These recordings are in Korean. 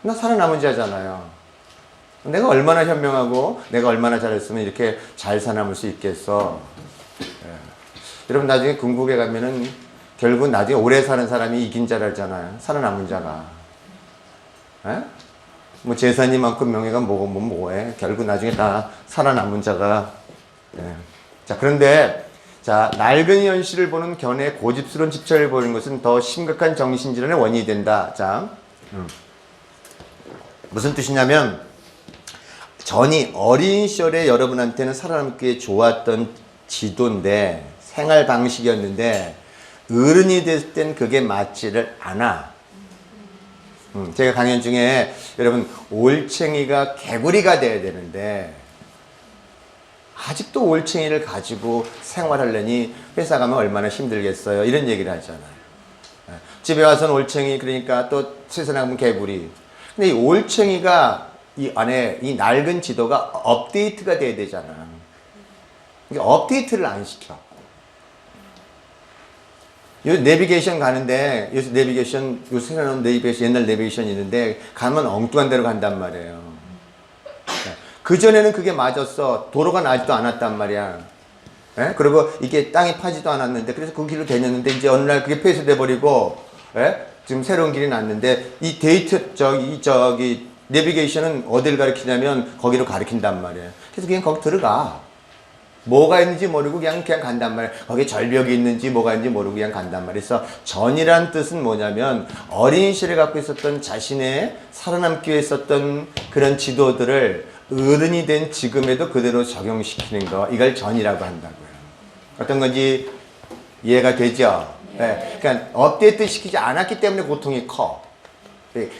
나 살아남은 자잖아요. 내가 얼마나 현명하고 내가 얼마나 잘했으면 이렇게 잘 살아남을 수 있겠어. 예. 여러분 나중에 궁극에 가면은 결국 나중에 오래 사는 사람이 이긴 자라잖아요. 살아남은 자가. 예? 뭐 재산이 많고 명예가 뭐고 뭐해. 결국 나중에 다 살아남은 자가. 예. 자, 그런데 자, 낡은 현실을 보는 견해 고집스러운 집착을 보이는 것은 더 심각한 정신질환의 원인이 된다. 자, 무슨 뜻이냐면 전이 어린 시절에 여러분한테는 살아남기에 좋았던 지도인데 생활 방식이었는데 어른이 됐을 땐 그게 맞지를 않아. 제가 강연 중에 여러분 올챙이가 개구리가 돼야 되는데 아직도 올챙이를 가지고 생활하려니 회사 가면 얼마나 힘들겠어요. 이런 얘기를 하잖아요. 집에 와서는 올챙이, 그러니까 또 세상 나가면 개구리. 근데 이 올챙이가 이 안에 이 낡은 지도가 업데이트가 돼야 되잖아. 그러니까 업데이트를 안 시켜. 요 내비게이션 가는데, 요새 내비게이션, 요새 나온 내비게이션, 옛날 내비게이션 있는데, 가면 엉뚱한 데로 간단 말이에요. 그전에는 그게 맞았어. 도로가 나지도 않았단 말이야. 예? 그리고 이게 땅이 파지도 않았는데, 그래서 그 길로 다녔는데, 이제 어느 날 그게 폐쇄돼 버리고, 예? 지금 새로운 길이 났는데, 이 데이트, 내비게이션은 어디를 가리키냐면, 거기로 가리킨단 말이에요. 그래서 그냥 거기 들어가. 뭐가 있는지 모르고 그냥 간단 말이에요. 거기에 절벽이 있는지 뭐가 있는지 모르고 그냥 간단 말이에요. 그래서 전이란 뜻은 뭐냐면, 어린 시절에 갖고 있었던 자신의 살아남기 위해 썼던 그런 지도들을 어른이 된 지금에도 그대로 적용시키는 거, 이걸 전이라고 한다고요. 어떤 건지 이해가 되죠? 네. 그러니까 업데이트 시키지 않았기 때문에 고통이 커.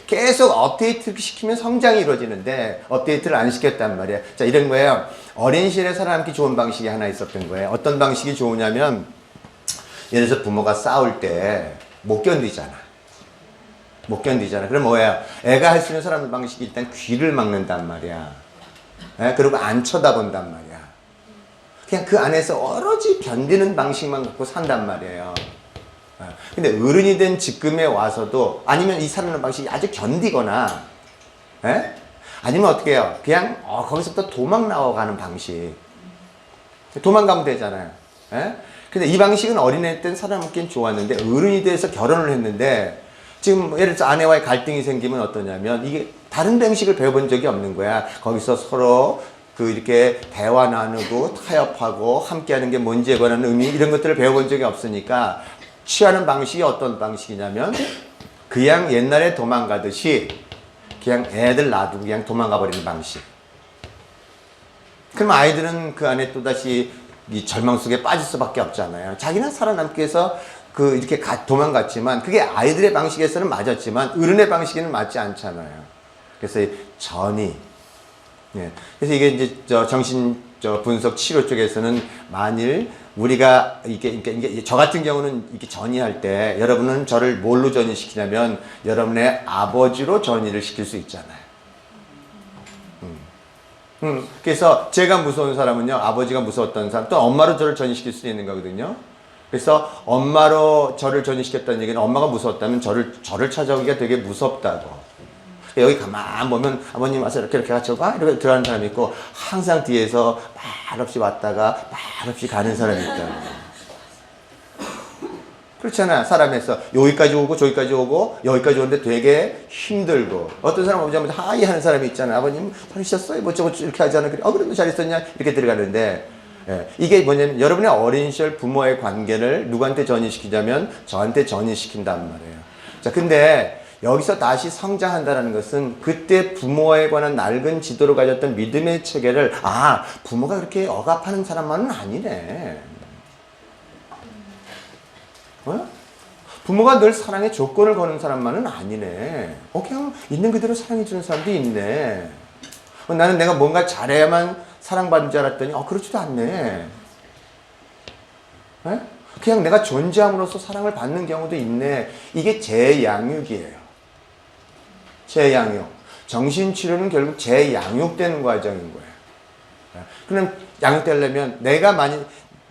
계속 업데이트 시키면 성장이 이루어지는데 업데이트를 안 시켰단 말이에요. 자, 이런 거예요. 어린 시절에 살아남기 좋은 방식이 하나 있었던 거예요. 어떤 방식이 좋으냐면, 예를 들어서 부모가 싸울 때 못 견디잖아. 못 견디잖아. 그럼 뭐예요? 애가 할 수 있는 살아남는 방식이 일단 귀를 막는단 말이야. 예? 그리고 안 쳐다본단 말이야. 그냥 그 안에서 오로지 견디는 방식만 갖고 산단 말이에요. 예. 근데 어른이 된 지금에 와서도, 아니면 이 살아남는 방식이 아주 견디거나, 예? 아니면 어떻게 해요? 그냥 거기서부터 도망 나와가는 방식. 도망가면 되잖아요. 예? 근데 이 방식은 어린애 때는 살아남기엔 좋았는데 어른이 돼서 결혼을 했는데, 지금 예를 들어서 아내와의 갈등이 생기면 어떠냐면, 이게 다른 방식을 배워본 적이 없는 거야. 거기서 서로 이렇게 대화 나누고 타협하고 함께하는 게 뭔지에 관한 의미, 이런 것들을 배워본 적이 없으니까 취하는 방식이 어떤 방식이냐면, 그냥 옛날에 도망가듯이 그냥 애들 놔두고 그냥 도망가 버리는 방식. 그럼 아이들은 그 안에 또다시 이 절망 속에 빠질 수밖에 없잖아요. 자기는 살아남기 위해서 이렇게 도망갔지만, 그게 아이들의 방식에서는 맞았지만 어른의 방식에는 맞지 않잖아요. 그래서 전이, 예. 그래서 이게 이제 정신 분석 치료 쪽에서는, 만일 우리가 이게 저 같은 경우는 이렇게 전이할 때, 여러분은 저를 뭘로 전이시키냐면 여러분의 아버지로 전이를 시킬 수 있잖아요. 그래서 제가 무서운 사람은요, 아버지가 무서웠던 사람, 또 엄마로 저를 전이시킬 수 있는 거거든요. 그래서 엄마로 저를 전이시켰다는 얘기는, 엄마가 무서웠다면 저를 찾아오기가 되게 무섭다고. 여기 가만 보면 아버님 와서 이렇게 같이 와 이렇게 들어가는 사람이 있고, 항상 뒤에서 말없이 왔다가 말없이 가는 사람이 있다고. 그렇잖아. 사람에서 여기까지 오고 저기까지 오고 여기까지 오는데 되게 힘들고, 어떤 사람 오자면 하이 하는 사람이 있잖아. 아버님 잘하셨어요? 뭐 저거 이렇게 하지 않아? 그래도 잘했었냐? 이렇게 들어가는데, 예. 이게 뭐냐면, 여러분의 어린 시절 부모의 관계를 누구한테 전이시키자면 저한테 전이시킨단 말이에요. 자, 근데 여기서 다시 성장한다는 것은 그때 부모에 관한 낡은 지도로 가졌던 믿음의 체계를, 부모가 그렇게 억압하는 사람만은 아니네. 부모가 늘 사랑의 조건을 거는 사람만은 아니네. 그냥 있는 그대로 사랑해주는 사람도 있네. 나는 내가 뭔가 잘해야만 사랑받는 줄 알았더니 그렇지도 않네. 그냥 내가 존재함으로써 사랑을 받는 경우도 있네. 이게 재양육이에요. 재양육. 정신치료는 결국 재양육되는 과정인 거예요. 그럼 양육되려면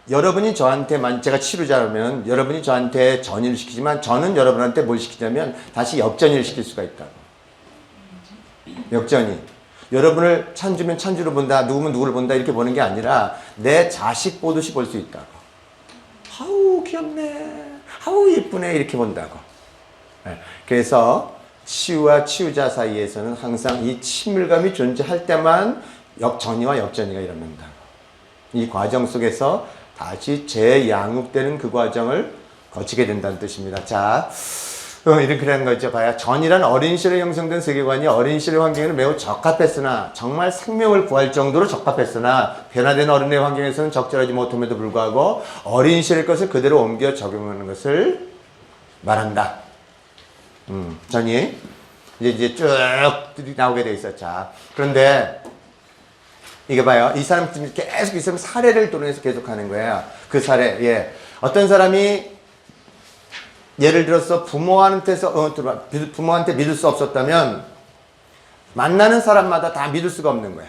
여러분이 저한테 제가 치료자라면 여러분이 저한테 전이를 시키지만, 저는 여러분한테 뭘 시키냐면 다시 역전이를 시킬 수가 있다고. 역전이. 여러분을 천주면 천주로 본다, 누구면 누구를 본다 이렇게 보는 게 아니라 내 자식 보듯이 볼 수 있다고. 아우 귀엽네, 아우 예쁘네 이렇게 본다고. 그래서 치유와 치유자 사이에서는 항상 이 친밀감이 존재할 때만 역전이와 역전이가 일어난다고. 이 과정 속에서 다시 재양육되는 그 과정을 거치게 된다는 뜻입니다. 자, 이렇게라는 거죠. 봐야 전이란 어린 시절에 형성된 세계관이 어린 시절의 환경에는 매우 적합했으나 정말 생명을 구할 정도로 적합했으나 변화된 어른의 환경에서는 적절하지 못함에도 불구하고 어린 시절의 것을 그대로 옮겨 적용하는 것을 말한다. 전이 이제 쭉 나오게 돼 있어. 자, 그런데 이게 봐요. 이 사람 계속 있으면 사례를 도론해서 계속 하는 거예요. 그 사례. 예. 어떤 사람이 예를 들어서 부모한테 믿을 수 없었다면 만나는 사람마다 다 믿을 수가 없는 거야.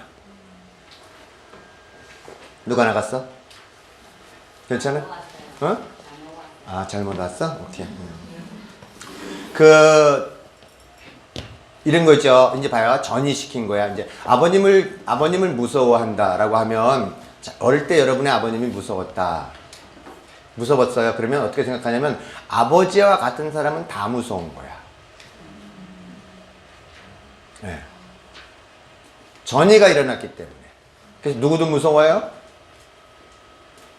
누가 나갔어? 괜찮아? 어? 아, 잘못 왔어? 오케이. 이런 거 있죠. 이제 봐요. 전이시킨 거야. 이제 아버님을 무서워한다라고 하면, 어릴 때 여러분의 아버님이 무서웠어요. 그러면 어떻게 생각하냐면, 아버지와 같은 사람은 다 무서운 거야. 네. 전이가 일어났기 때문에. 그래서 누구도 무서워요?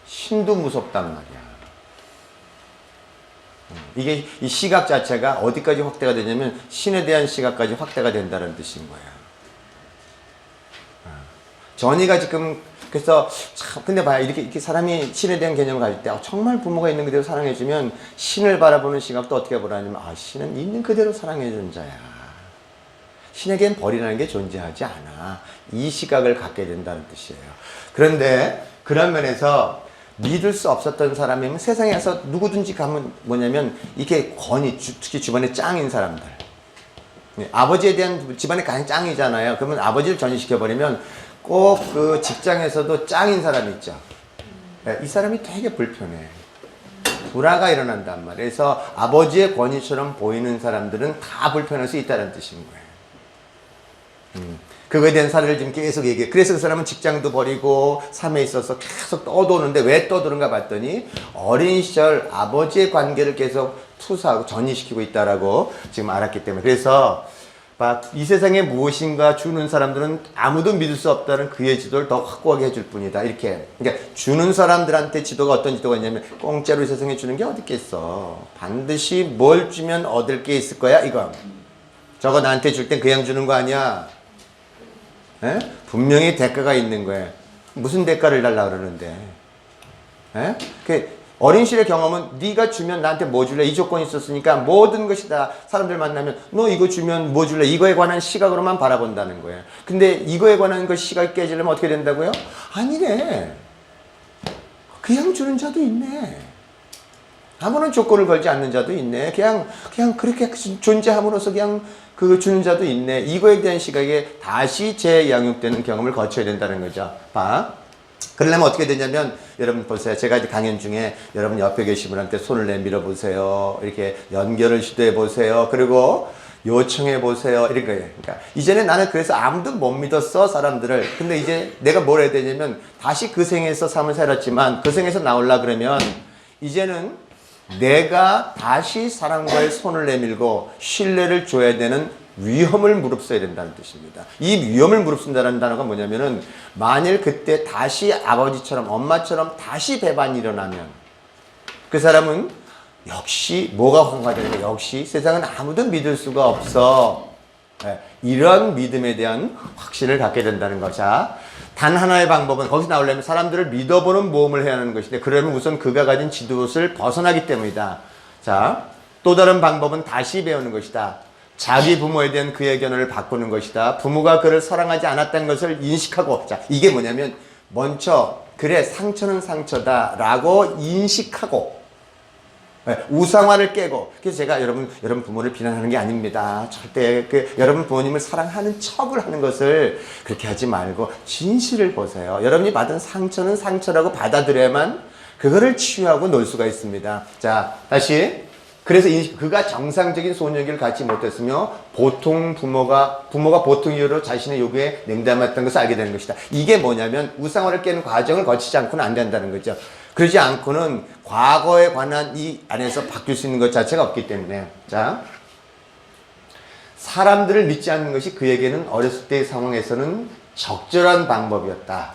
신도 무섭단 말이야. 이게 이 시각 자체가 어디까지 확대가 되냐면 신에 대한 시각까지 확대가 된다는 뜻인 거야. 전이가 지금 그래서 참 근데 봐요. 이렇게 사람이 신에 대한 개념을 가질 때 정말 부모가 있는 그대로 사랑해주면 신을 바라보는 시각도 어떻게 보라냐면 신은 있는 그대로 사랑해주는 자야. 신에겐 벌이라는 게 존재하지 않아. 이 시각을 갖게 된다는 뜻이에요. 그런데 그런 면에서 믿을 수 없었던 사람이면 세상에서 누구든지 가면 뭐냐면 이게 특히 집안에 짱인 사람들. 아버지에 대한 집안에 가장 짱이잖아요. 그러면 아버지를 전이시켜버리면 꼭 그 직장에서도 짱인 사람이 있죠. 이 사람이 되게 불편해. 불화가 일어난단 말이에요. 그래서 아버지의 권위처럼 보이는 사람들은 다 불편할 수 있다는 뜻인 거예요. 그거에 대한 사례를 지금 계속 얘기해. 그래서 그 사람은 직장도 버리고 삶에 있어서 계속 떠도는데 왜 떠도는가 봤더니 어린 시절 아버지의 관계를 계속 투사하고 전이시키고 있다라고 지금 알았기 때문에. 그래서 이 세상에 무엇인가 주는 사람들은 아무도 믿을 수 없다는 그의 지도를 더 확고하게 해줄 뿐이다. 이렇게. 그러니까 주는 사람들한테 지도가 어떤 지도가 있냐면 공짜로 이 세상에 주는 게 어디 있겠어. 반드시 뭘 주면 얻을 게 있을 거야 이거. 저거 나한테 줄 땐 그냥 주는 거 아니야. 에? 분명히 대가가 있는 거예요. 무슨 대가를 달라 그러는데. 에? 어린 시절의 경험은 네가 주면 나한테 뭐 줄래? 이 조건이 있었으니까 모든 것이 다 사람들 만나면 너 이거 주면 뭐 줄래? 이거에 관한 시각으로만 바라본다는 거예요. 근데 이거에 관한 그 시각이 깨지려면 어떻게 된다고요? 아니래. 그냥 주는 자도 있네. 아무런 조건을 걸지 않는 자도 있네. 그냥 그렇게 존재함으로써 그냥 그 주는 자도 있네. 이거에 대한 시각에 다시 재양육되는 경험을 거쳐야 된다는 거죠. 그러려면 어떻게 되냐면 여러분 보세요. 제가 이제 강연 중에 여러분 옆에 계신 분한테 손을 내밀어 보세요. 이렇게 연결을 시도해 보세요. 그리고 요청해 보세요. 이런 거예요. 그러니까 이전에 나는 그래서 아무도 못 믿었어 사람들을. 근데 이제 내가 뭘 해야 되냐면 다시 그 생에서 삶을 살았지만 그 생에서 나오려 그러면 이제는 내가 다시 사람과의 손을 내밀고 신뢰를 줘야 되는 위험을 무릅써야 된다는 뜻입니다. 이 위험을 무릅쓴다는 단어가 뭐냐면은 만일 그때 다시 아버지처럼 엄마처럼 다시 배반이 일어나면 그 사람은 역시 뭐가 황화되는 거 역시 세상은 아무도 믿을 수가 없어. 이런 믿음에 대한 확신을 갖게 된다는 거죠. 단 하나의 방법은 거기서 나오려면 사람들을 믿어보는 모험을 해야 하는 것인데 그러면 우선 그가 가진 지도를 벗어나기 때문이다. 자, 또 다른 방법은 다시 배우는 것이다. 자기 부모에 대한 그의 견해를 바꾸는 것이다. 부모가 그를 사랑하지 않았다는 것을 인식하고, 자, 이게 뭐냐면 먼저 그래 상처는 상처다 라고 인식하고 우상화를 깨고. 그래서 제가 여러분 부모를 비난하는 게 아닙니다. 절대 여러분 부모님을 사랑하는 척을 하는 것을 그렇게 하지 말고 진실을 보세요. 여러분이 받은 상처는 상처라고 받아들여야만 그거를 치유하고 놀 수가 있습니다. 자, 다시 그래서 그가 정상적인 소년기를 갖지 못했으며 보통 부모가 보통 이유로 자신의 요구에 냉담했던 것을 알게 되는 것이다. 이게 뭐냐면 우상화를 깨는 과정을 거치지 않고는 안 된다는 거죠. 그러지 않고는 과거에 관한 이 안에서 바뀔 수 있는 것 자체가 없기 때문에. 자, 사람들을 믿지 않는 것이 그에게는 어렸을 때의 상황에서는 적절한 방법이었다.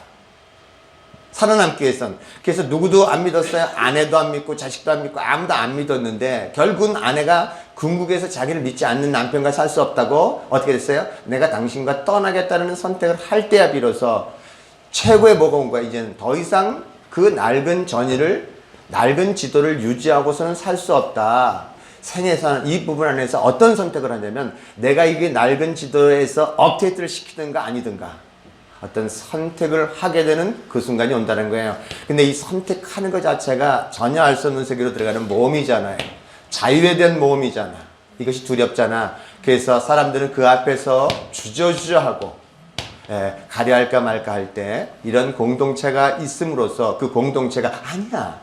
살아남기 위해선. 그래서 누구도 안 믿었어요. 아내도 안 믿고 자식도 안 믿고 아무도 안 믿었는데 결국은 아내가 궁극에서 자기를 믿지 않는 남편과 살 수 없다고 어떻게 됐어요? 내가 당신과 떠나겠다는 선택을 할 때야 비로소 최고의 뭐가 온 거야. 이제는 더 이상 그 낡은 지도를 유지하고서는 살 수 없다. 생애에서는 이 부분 안에서 어떤 선택을 하냐면 내가 이게 낡은 지도에서 업데이트를 시키든가 아니든가 어떤 선택을 하게 되는 그 순간이 온다는 거예요. 근데 이 선택하는 것 자체가 전혀 알 수 없는 세계로 들어가는 모험이잖아요. 자유에 대한 모험이잖아. 이것이 두렵잖아. 그래서 사람들은 그 앞에서 주저주저하고 가려 할까 말까 할 때 이런 공동체가 있음으로써 그 공동체가 아니야.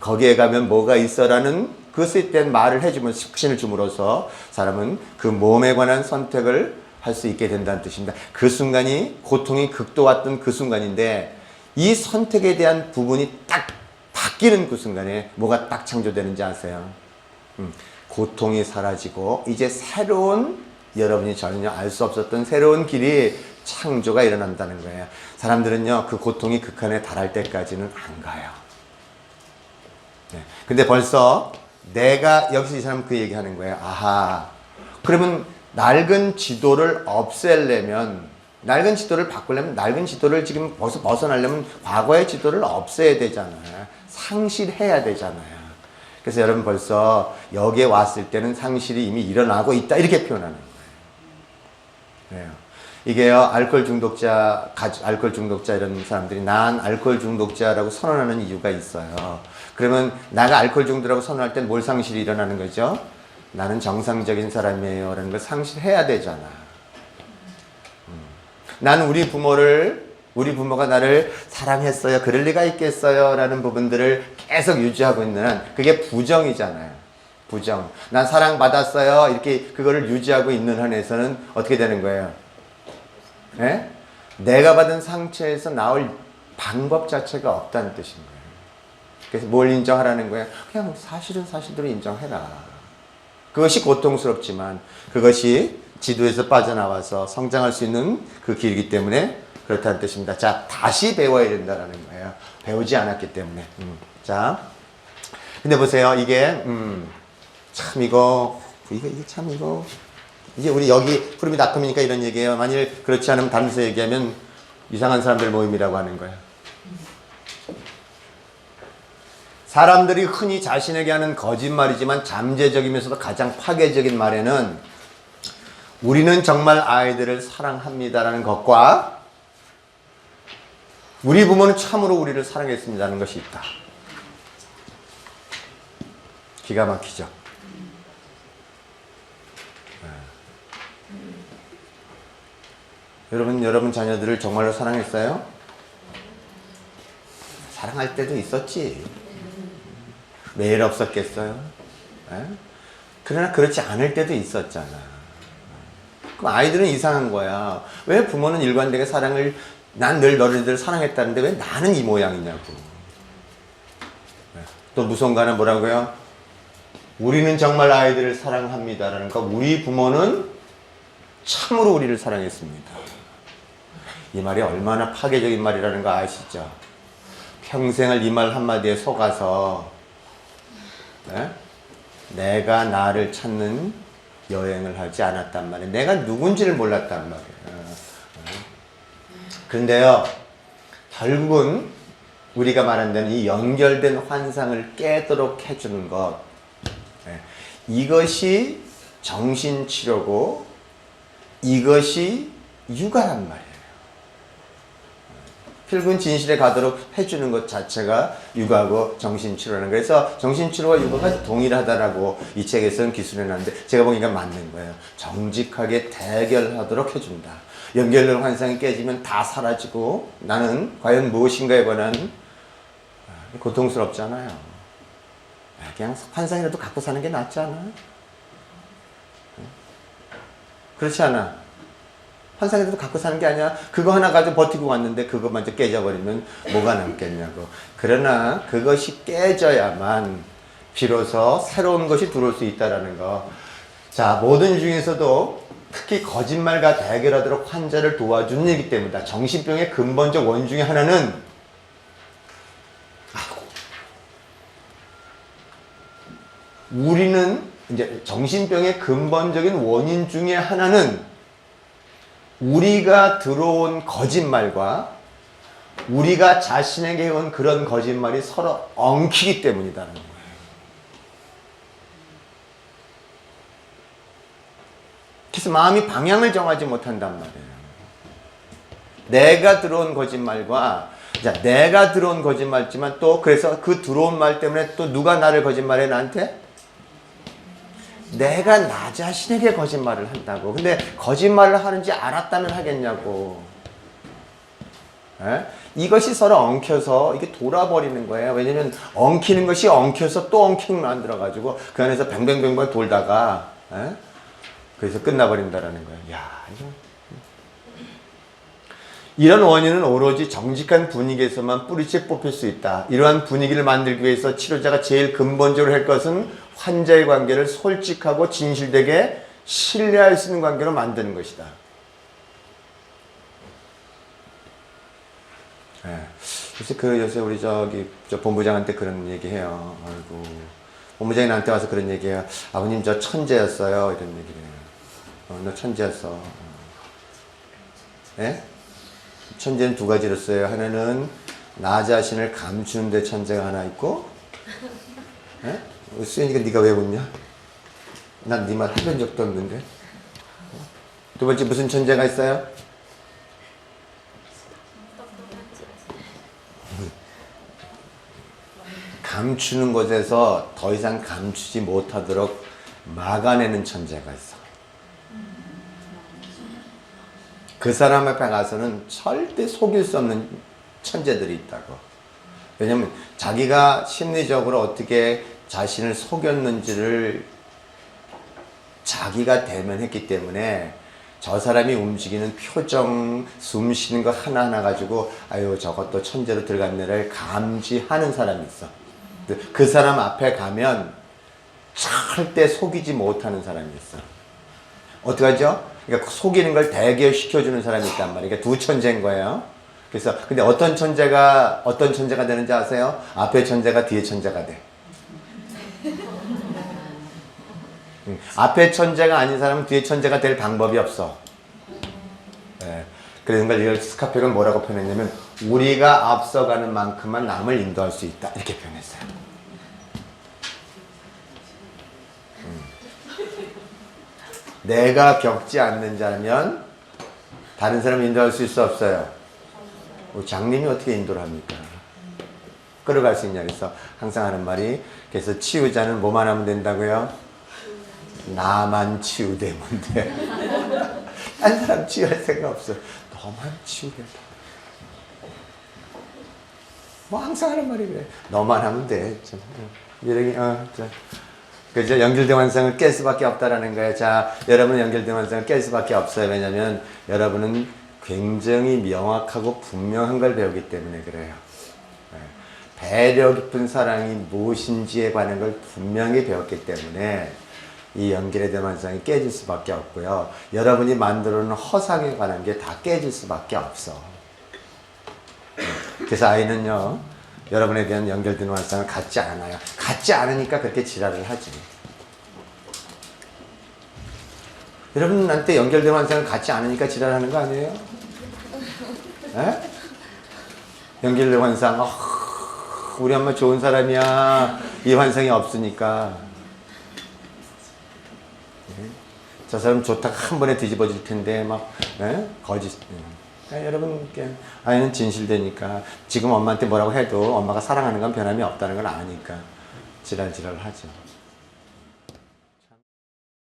거기에 가면 뭐가 있어라는 그것에 대한 말을 해주면 확신을 줌으로써 사람은 그 모험에 관한 선택을 할 수 있게 된다는 뜻입니다. 그 순간이 고통이 극도왔던 그 순간인데 이 선택에 대한 부분이 딱 바뀌는 그 순간에 뭐가 딱 창조되는지 아세요? 고통이 사라지고 이제 새로운 여러분이 전혀 알 수 없었던 새로운 길이 창조가 일어난다는 거예요. 사람들은요 그 고통이 극한에 달할 때까지는 안 가요. 네. 근데 벌써 내가 여기서 이 사람은 그 얘기하는 거예요. 아하, 그러면 낡은 지도를 없애려면 낡은 지도를 바꾸려면 낡은 지도를 지금 벗어나려면 과거의 지도를 없애야 되잖아요. 상실해야 되잖아요. 그래서 여러분 벌써 여기에 왔을 때는 상실이 이미 일어나고 있다 이렇게 표현하는 거예요. 네. 이게요 알코올 중독자 이런 사람들이 난 알코올 중독자라고 선언하는 이유가 있어요. 그러면 나가 알코올 중독자라고 선언할 땐 뭘 상실이 일어나는 거죠? 나는 정상적인 사람이에요 라는 걸 상실해야 되잖아. 나는 우리 부모가 나를 사랑했어요. 그럴 리가 있겠어요 라는 부분들을 계속 유지하고 있는 한 그게 부정이잖아요. 부정. 난 사랑받았어요. 이렇게 그거를 유지하고 있는 한에서는 어떻게 되는 거예요? 네? 내가 받은 상처에서 나올 방법 자체가 없다는 뜻인 거예요. 그래서 뭘 인정하라는 거예요? 그냥 사실은 사실대로 인정해라. 그것이 고통스럽지만 그것이 지도에서 빠져나와서 성장할 수 있는 그 길이기 때문에 그렇다는 뜻입니다. 자, 다시 배워야 된다는 거예요. 배우지 않았기 때문에. 자, 근데 보세요. 이게 참 이게 이제 우리 여기 푸름이 닷컴이니까 이런 얘기예요. 만일 그렇지 않으면 다른 데서 얘기하면 이상한 사람들 모임이라고 하는 거예요. 사람들이 흔히 자신에게 하는 거짓말이지만 잠재적이면서도 가장 파괴적인 말에는 우리는 정말 아이들을 사랑합니다라는 것과 우리 부모는 참으로 우리를 사랑했습니다라는 것이 있다. 기가 막히죠. 여러분 자녀들을 정말로 사랑했어요? 사랑할 때도 있었지. 매일 없었겠어요? 에? 그러나 그렇지 않을 때도 있었잖아. 그럼 아이들은 이상한 거야. 왜 부모는 일관되게 난 늘 너희들 사랑했다는데 왜 나는 이 모양이냐고. 또 무서운 거 하나 뭐라고요? 우리는 정말 아이들을 사랑합니다라는 거. 우리 부모는 참으로 우리를 사랑했습니다. 이 말이 얼마나 파괴적인 말이라는 거 아시죠? 평생을 이 말 한마디에 속아서 내가 나를 찾는 여행을 하지 않았단 말이에요. 내가 누군지를 몰랐단 말이에요. 그런데요, 결국은 우리가 말한 데는 이 연결된 환상을 깨도록 해주는 것, 이것이 정신치료고 이것이 육아란 말이에요. 필근 진실에 가도록 해주는 것 자체가 육아고 정신치료라는 거예요. 그래서 정신치료와 육아가 동일하다라고 이 책에서는 기술해 놨는데 제가 보니까 맞는 거예요. 정직하게 대결하도록 해준다. 연결된 환상이 깨지면 다 사라지고 나는 과연 무엇인가에 관한 고통스럽잖아요. 그냥 환상이라도 갖고 사는 게 낫지 않아? 그렇지 않아? 환상이라도 갖고 사는 게 아니야. 그거 하나 가지고 버티고 왔는데 그것만 이제 깨져버리면 뭐가 남겠냐고. 그러나 그것이 깨져야만 비로소 새로운 것이 들어올 수 있다는 거. 자, 모든 중에서도 특히 거짓말과 대결하도록 환자를 도와주는 일이기 때문이다. 정신병의 근본적 원인 중에 하나는 우리는 이제 정신병의 근본적인 원인 중에 하나는 우리가 들어온 거짓말과 우리가 자신에게 해온 그런 거짓말이 서로 엉키기 때문이라는 거예요. 그래서 마음이 방향을 정하지 못한단 말이에요. 내가 들어온 거짓말과 내가 들어온 거짓말이지만 또 그래서 그 들어온 말 때문에 또 누가 나를 거짓말해 나한테? 내가 나 자신에게 거짓말을 한다고. 근데 거짓말을 하는지 알았다면 하겠냐고. 에? 이것이 서로 엉켜서 이게 돌아버리는 거예요. 왜냐면 엉키는 것이 엉켜서 또 엉키는 만들어가지고 그 안에서 뱅뱅뱅뱅 돌다가 에? 그래서 끝나버린다라는 거예요. 야, 이거. 이런 원인은 오로지 정직한 분위기에서만 뿌리째 뽑힐 수 있다. 이러한 분위기를 만들기 위해서 치료자가 제일 근본적으로 할 것은 환자의 관계를 솔직하고 진실되게 신뢰할 수 있는 관계로 만드는 것이다. 네. 그래서 요새 우리 저 본부장한테 그런 얘기해요. 아이고, 본부장이 나한테 와서 그런 얘기해요. 아버님 저 천재였어요. 이런 얘기를 해요. 너 천재였어. 예? 천재는 두 가지로 써요. 하나는 나 자신을 감추는 데 천재가 하나 있고, 예? 수현이가 네가 왜 웃냐? 난 네 말 해본 적도 없는데. 두 번째 무슨 천재가 있어요? 감추는 것에서 더 이상 감추지 못하도록 막아내는 천재가 있어. 그 사람 앞에 가서는 절대 속일 수 없는 천재들이 있다고. 왜냐면 자기가 심리적으로 어떻게 자신을 속였는지를 자기가 대면했기 때문에 저 사람이 움직이는 표정, 숨 쉬는 거 하나하나 가지고 아유 저것도 천재로 들어갔네를 감지하는 사람이 있어. 그 사람 앞에 가면 절대 속이지 못하는 사람이 있어. 어떡하죠? 그러니까 속이는 걸 대결시켜주는 사람이 있단 말이에요. 그러니까 두 천재인 거예요. 그래서 근데 어떤 천재가 되는지 아세요? 앞에 천재가 뒤에 천재가 돼. 앞에 천재가 아닌 사람은 뒤에 천재가 될 방법이 없어. 네. 그래서 이걸 스카펙은 뭐라고 표현했냐면 우리가 앞서가는 만큼만 남을 인도할 수 있다 이렇게 표현했어요. 내가 겪지 않는 자면 다른 사람을 인도할 수 있어 없어요? 장님이 어떻게 인도를 합니까? 끌어갈 수 있냐. 그래서 항상 하는 말이 그래서 치유자는 뭐만 하면 된다고요? 나만 치유되면 돼. 딴 사람 치유할 생각 없어. 너만 치유된다. 뭐 항상 하는 말이 그래. 너만 하면 돼. 미래기 그죠? 연결된 환상을 깰 수밖에 없다라는 거예요. 자, 여러분은 연결된 환상을 깰 수밖에 없어요. 왜냐면 여러분은 굉장히 명확하고 분명한 걸 배우기 때문에 그래요. 배려 깊은 사랑이 무엇인지에 관한 걸 분명히 배웠기 때문에 이 연결에 대한 환상이 깨질 수밖에 없고요. 여러분이 만들어 놓은 허상에 관한 게 다 깨질 수밖에 없어. 그래서 아이는요, 여러분에 대한 연결된 환상을 갖지 않아요. 갖지 않으니까 그렇게 지랄을 하지. 여러분한테 연결된 환상을 갖지 않으니까 지랄하는 거 아니에요? 에? 연결된 환상, 우리 엄마 좋은 사람이야. 이 환상이 없으니까. 저 사람 좋다가 한 번에 뒤집어질 텐데 막 거짓. 여러분 아이는 진실되니까 지금 엄마한테 뭐라고 해도 엄마가 사랑하는 건 변함이 없다는 걸 아니까 지랄지랄 하죠.